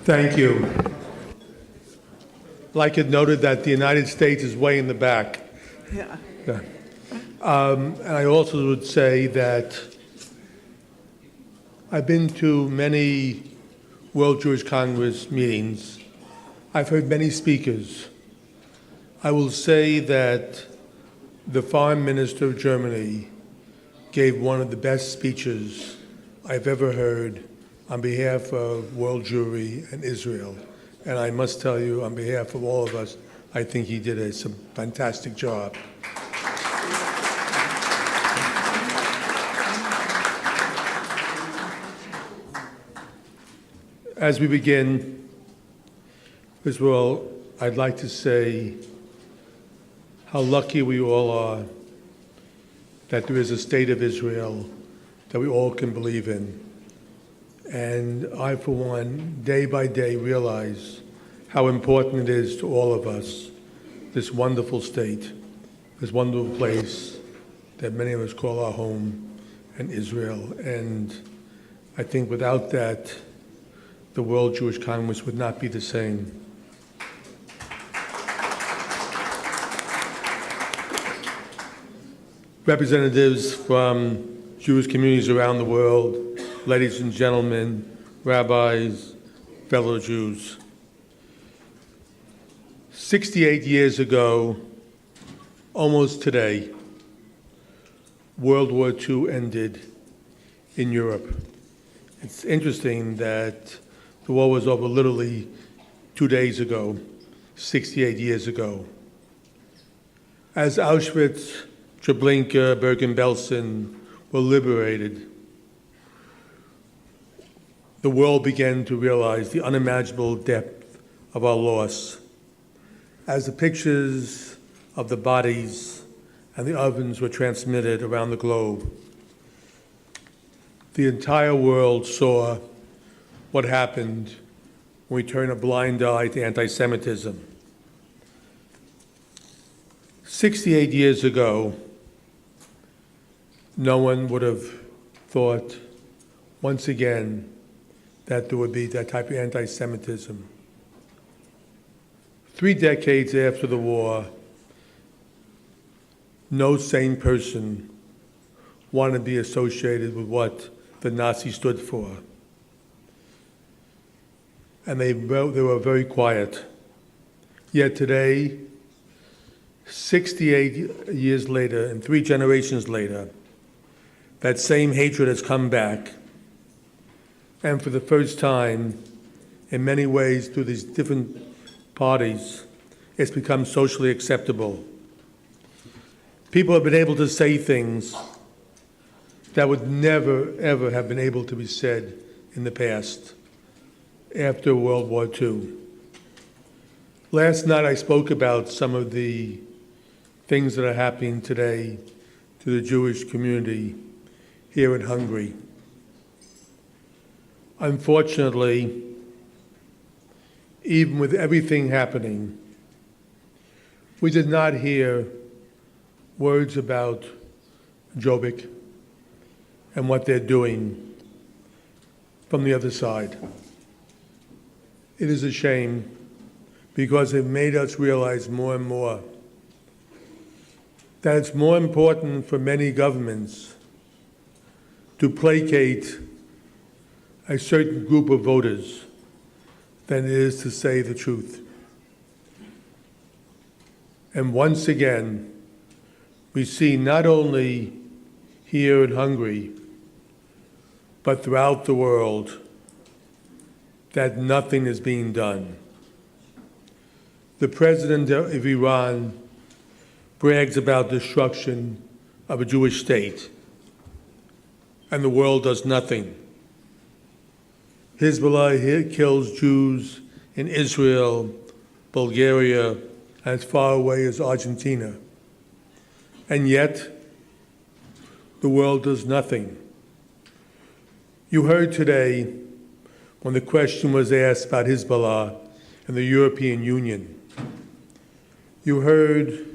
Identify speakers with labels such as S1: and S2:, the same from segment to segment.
S1: Thank you. Like it noted that the United States is way in the back.
S2: Yeah.
S1: Yeah. And I also would say that I've been to many World Jewish Congress meetings. I've heard many speakers. I will say that the Foreign Minister of Germany gave one of the best speeches I've ever heard on behalf of world Jewry and Israel. And I must tell you, on behalf of all of us, I think he did a fantastic job. As we begin, first of all, I'd like to say how lucky we all are that there is a state of Israel that we all can believe in. And I, for one, day by day realize how important it is to all of us, this wonderful state, this wonderful place that many of us call our home, and Israel. And I think without that, the World Jewish Congress would not be the same. Representatives from Jewish communities around the world, ladies and gentlemen, rabbis, fellow Jews. 68 years ago, almost today, World War II ended in Europe. It's interesting that the war was over literally 2 days ago, 68 years ago. As Auschwitz, Treblinka, Bergen-Belsen were liberated, the world began to realize the unimaginable depth of our loss. As the pictures of the bodies and the ovens were transmitted around the globe, the entire world saw what happened when we turn a blind eye to anti-Semitism. 68 years ago, no one would have thought once again that there would be that type of anti-Semitism. 3 decades after the war, no sane person wanted to be associated with what the Nazis stood for. And they were very quiet. Yet today, 68 years later and 3 generations later, that same hatred has come back. And for the first time, in many ways, through these different parties, it's become socially acceptable. People have been able to say things that would never, ever have been able to be said in the past after World War II. Last night I spoke about some of the things that are happening today to the Jewish community here in Hungary. Unfortunately, even with everything happening, we did not hear words about Jobbik and what they're doing from the other side. It is a shame because it made us realize more and more that it's more important for many governments to placate a certain group of voters than it is to say the truth. And once again, we see not only here in Hungary, but throughout the world, that nothing is being done. The president of Iran brags about destruction of a Jewish state, and the world does nothing. Hezbollah kills Jews in Israel, Bulgaria, and as far away as Argentina. And yet, the world does nothing. You heard today when the question was asked about Hezbollah and the European Union. You heard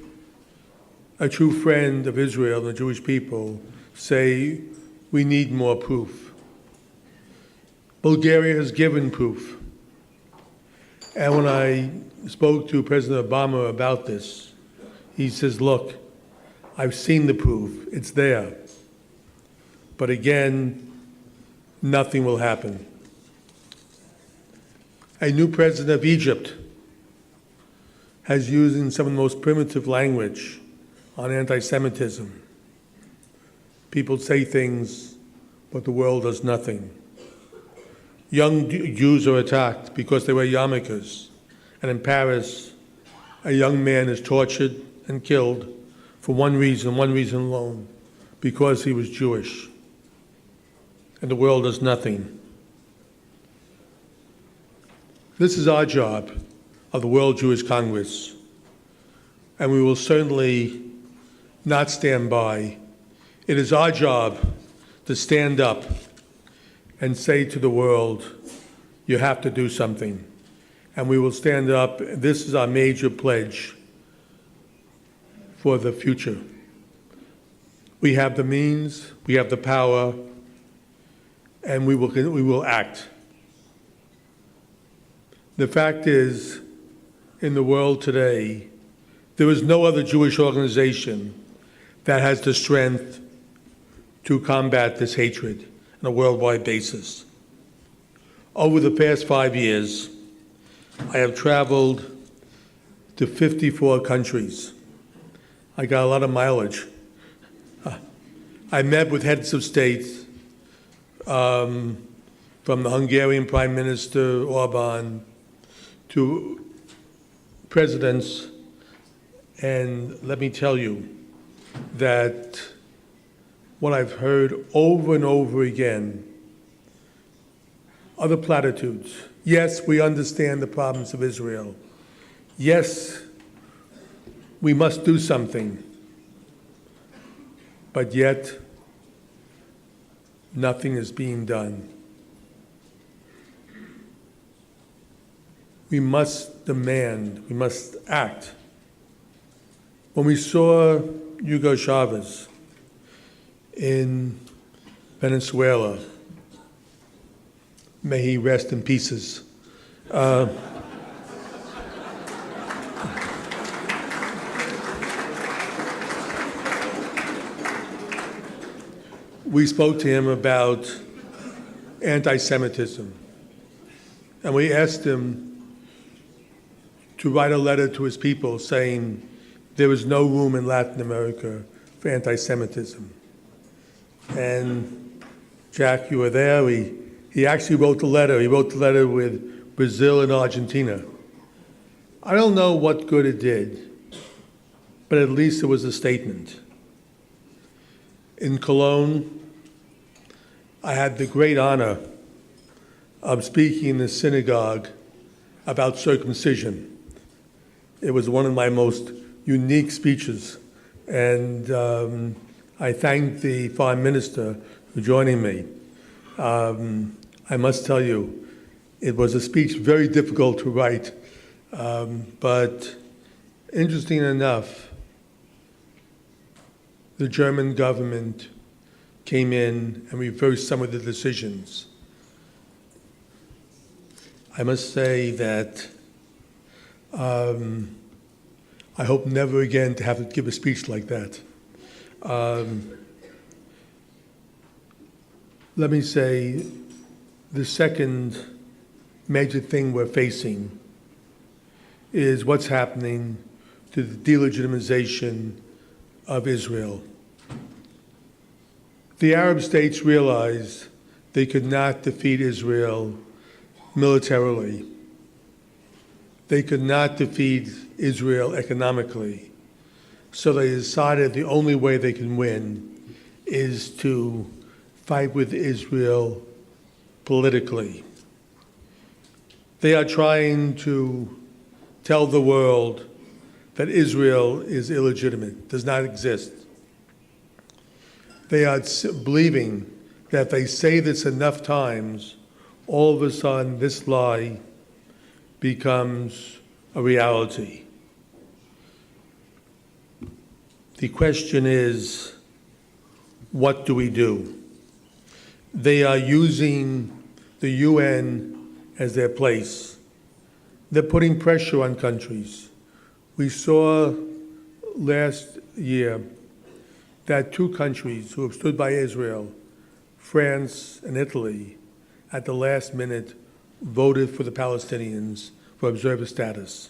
S1: a true friend of Israel and the Jewish people say, we need more proof. Bulgaria has given proof. And when I spoke to President Obama about this, he says, look, I've seen the proof, it's there. But again, nothing will happen. A new president of Egypt has used some of the most primitive language on anti-Semitism. People say things, but the world does nothing. Young Jews are attacked because they wear yarmulkes. And in Paris, a young man is tortured and killed for one reason alone, because he was Jewish. And the world does nothing. This is our job of the World Jewish Congress, and we will certainly not stand by. It is our job to stand up and say to the world, you have to do something. And we will stand up. This is our major pledge for the future. We have the means, we have the power, and we will act. The fact is, in the world today, there is no other Jewish organization that has the strength to combat this hatred on a worldwide basis. Over the past 5 years, I have traveled to 54 countries. I got a lot of mileage. I met with heads of state, from the Hungarian Prime Minister Orban to presidents, and let me tell you that what I've heard over and over again are the platitudes. Yes, we understand the problems of Israel. Yes, we must do something. But yet, nothing is being done. We must demand, we must act. When we saw Hugo Chavez in Venezuela, may he rest in pieces. We spoke to him about anti-Semitism, and we asked him to write a letter to his people saying there is no room in Latin America for anti-Semitism. And Jack, you were there. He actually wrote the letter. He wrote the letter with Brazil and Argentina. I don't know what good it did, but at least it was a statement. In Cologne, I had the great honor of speaking in the synagogue about circumcision. It was one of my most unique speeches, and I thank the Foreign Minister for joining me. I must tell you, it was a speech very difficult to write, but interesting enough, the German government came in and reversed some of the decisions. I must say that I hope never again to have to give a speech like that. Let me say, the second major thing we're facing is what's happening to the delegitimization of Israel. The Arab states realized they could not defeat Israel militarily. They could not defeat Israel economically. So they decided the only way they can win is to fight with Israel politically. They are trying to tell the world that Israel is illegitimate, does not exist. They are believing that if they say this enough times, all of a sudden this lie becomes a reality. The question is, what do we do? They are using the UN as their place. They're putting pressure on countries. We saw last year that two countries who have stood by Israel, France and Italy, at the last minute voted for the Palestinians for observer status.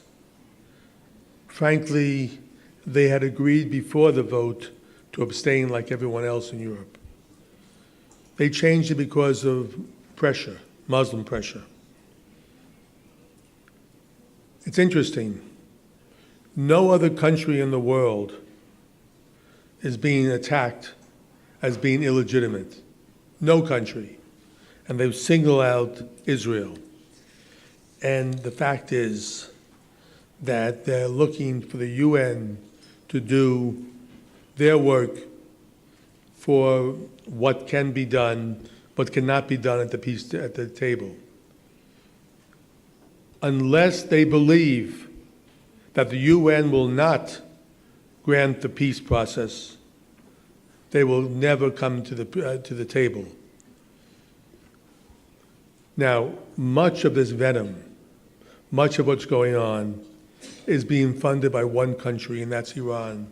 S1: Frankly, they had agreed before the vote to abstain like everyone else in Europe. They changed it because of pressure, Muslim pressure. It's interesting. No other country in the world is being attacked as being illegitimate. No country. And they've singled out Israel. And the fact is that they're looking for the UN to do their work for what can be done, but cannot be done at the table. Unless they believe that the UN will not grant the peace process, they will never come to the table. Now, much of this venom, much of what's going on, is being funded by one country, and that's Iran.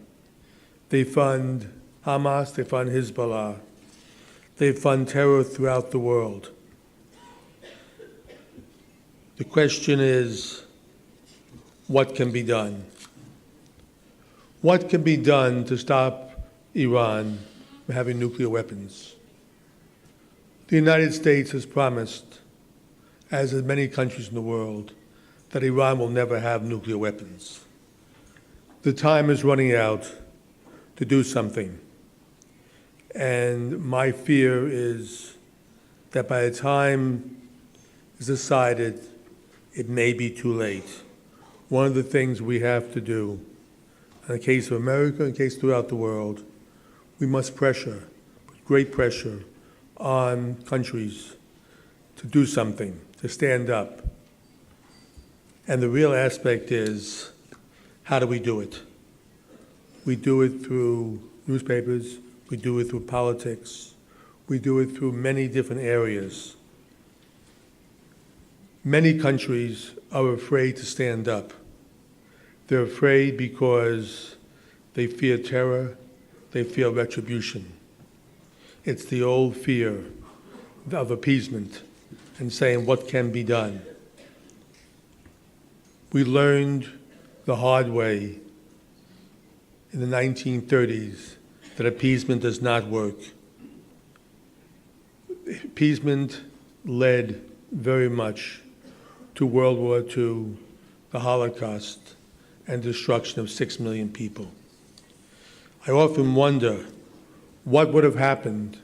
S1: They fund Hamas, they fund Hezbollah, they fund terror throughout the world. The question is, what can be done? What can be done to stop Iran from having nuclear weapons? The United States has promised, as in many countries in the world, that Iran will never have nuclear weapons. The time is running out to do something. And my fear is that by the time it's decided, it may be too late. One of the things we have to do, in the case of America, in the case throughout the world, we must pressure, put great pressure on countries to do something, to stand up. And the real aspect is, how do we do it? We do it through newspapers, we do it through politics, we do it through many different areas. Many countries are afraid to stand up. They're afraid because they fear terror, they fear retribution. It's the old fear of appeasement and saying what can be done. We learned the hard way in the 1930s that appeasement does not work. Appeasement led very much to World War II, the Holocaust, and destruction of 6 million people. I often wonder what would have happened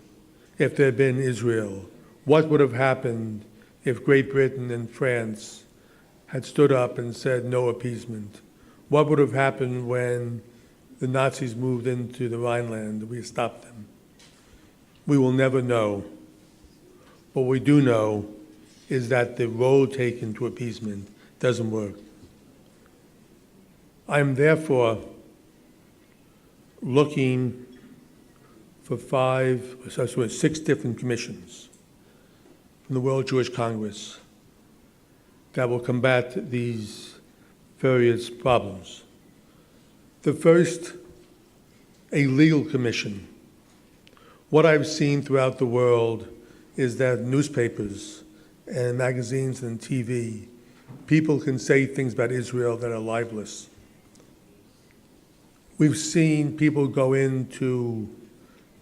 S1: if there had been Israel. What would have happened if Great Britain and France had stood up and said no appeasement? What would have happened when the Nazis moved into the Rhineland? We stopped them. We will never know. What we do know is that the road taken to appeasement doesn't work. I am therefore looking for 6 different commissions from the World Jewish Congress that will combat these various problems. The first, a legal commission. What I've seen throughout the world is that newspapers and magazines and TV, people can say things about Israel that are libelous. We've seen people go into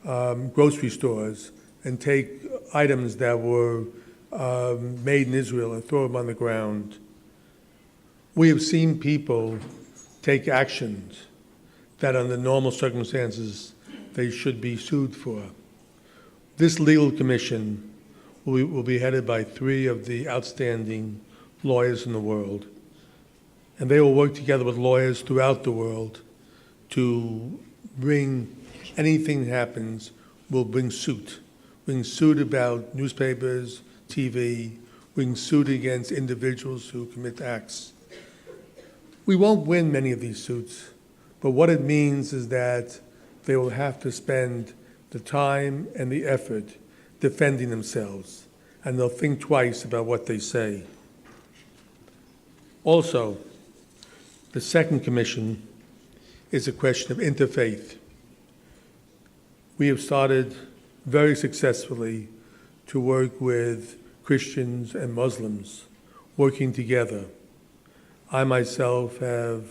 S1: grocery stores and take items that were made in Israel and throw them on the ground. We have seen people take actions that under normal circumstances they should be sued for. This legal commission will be headed by 3 of the outstanding lawyers in the world. And they will work together with lawyers throughout the world to bring anything that happens, will bring suit. Bring suit about newspapers, TV, bring suit against individuals who commit acts. We won't win many of these suits, but what it means is that they will have to spend the time and the effort defending themselves, and they'll think twice about what they say. Also, the second commission is a question of interfaith. We have started very successfully to work with Christians and Muslims working together. I myself have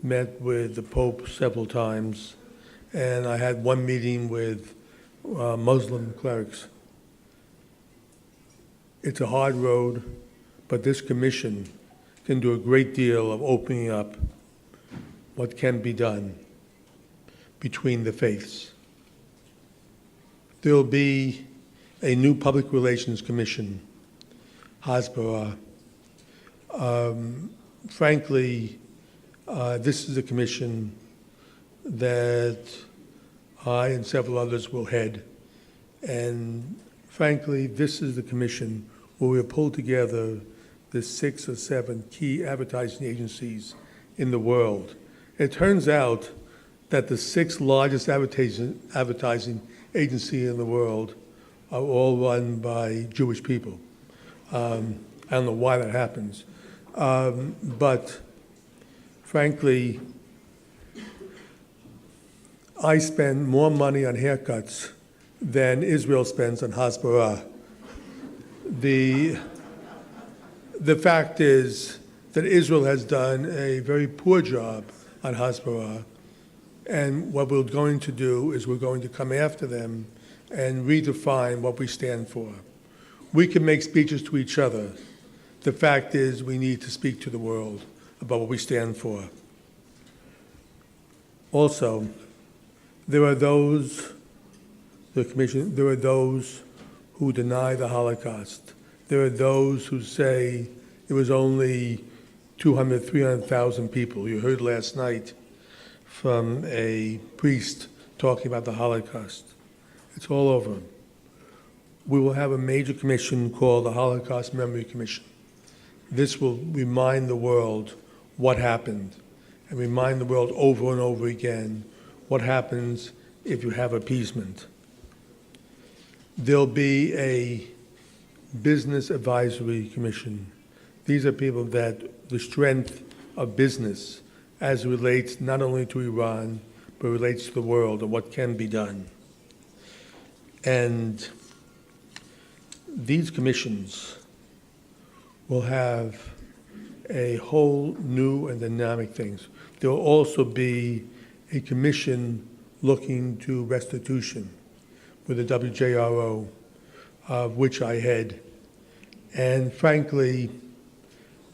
S1: met with the Pope several times, and I had one meeting with Muslim clerics. It's a hard road, but this commission can do a great deal of opening up what can be done between the faiths. There will be a new public relations commission, Hasbara. Frankly, this is a commission that I and several others will head. And frankly, this is the commission where we'll pull together the 6 or 7 key advertising agencies in the world. It turns out that the 6 largest advertising agencies in the world are all run by Jewish people. I don't know why that happens. But frankly, I spend more money on haircuts than Israel spends on Hasbara. The fact is that Israel has done a very poor job on Hasbara, and what we're going to do is we're going to come after them and redefine what we stand for. We can make speeches to each other. The fact is we need to speak to the world about what we stand for. Also, there are those who deny the Holocaust. There are those who say it was only 200,000, 300,000 people. You heard last night from a priest talking about the Holocaust. It's all over. We will have a major commission called the Holocaust Memory Commission. This will remind the world what happened and remind the world over and over again what happens if you have appeasement. There'll be a business advisory commission. These are people that the strength of business as it relates not only to Iran, but relates to the world and what can be done. And these commissions will have a whole new and dynamic things. There will also be a commission looking to restitution with the WJRO, which I head. And frankly,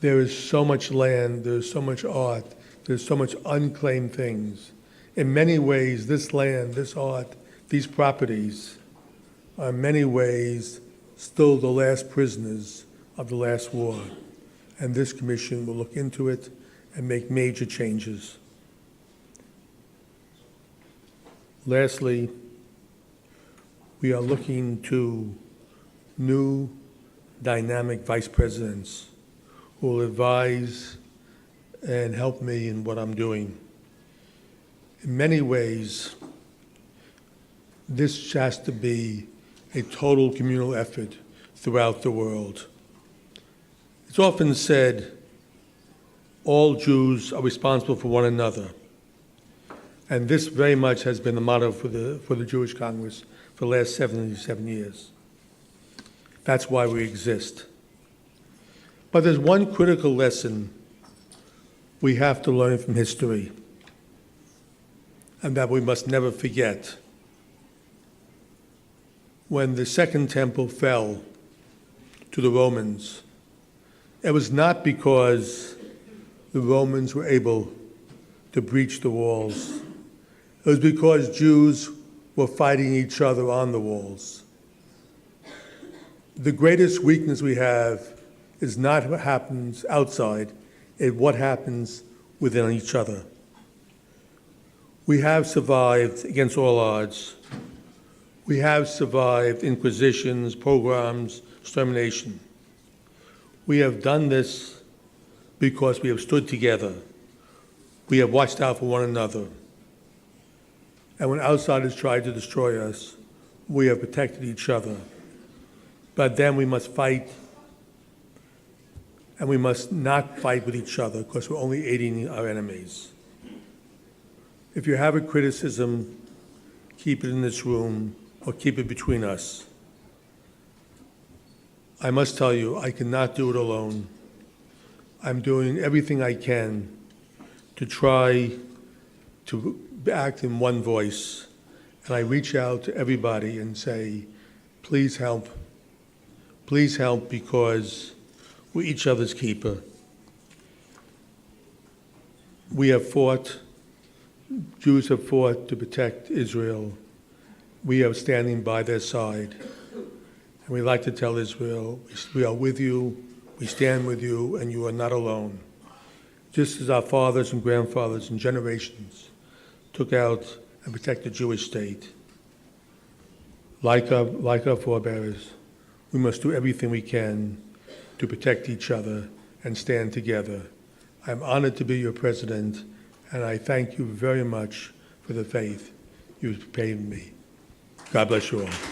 S1: there is so much land, there's so much art, there's so much unclaimed things. In many ways, this land, this art, these properties are in many ways still the last prisoners of the last war. And this commission will look into it and make major changes. Lastly, we are looking to new dynamic vice presidents who will advise and help me in what I'm doing. In many ways, this has to be a total communal effort throughout the world. It's often said all Jews are responsible for one another. And this very much has been the motto for the Jewish Congress for the last 77 years. That's why we exist. But there's one critical lesson we have to learn from history, and that we must never forget. When the Second Temple fell to the Romans, it was not because the Romans were able to breach the walls. It was because Jews were fighting each other on the walls. The greatest weakness we have is not what happens outside, it's what happens within each other. We have survived against all odds. We have survived inquisitions, pogroms, extermination. We have done this because we have stood together. We have watched out for one another. And when outsiders tried to destroy us, we have protected each other. But then we must fight and we must not fight with each other because we're only aiding our enemies. If you have a criticism, keep it in this room or keep it between us. I must tell you, I cannot do it alone. I'm doing everything I can to try to act in one voice. And I reach out to everybody and say, please help. Please help, because we're each other's keeper. We have fought, Jews have fought to protect Israel. We are standing by their side. And we like to tell Israel, we are with you, we stand with you, and you are not alone. Just as our fathers and grandfathers and generations took out and protected the Jewish state, like our forebears, we must do everything we can to protect each other and stand together. I'm honored to be your president, and I thank you very much for the faith you've paid me. God bless you all.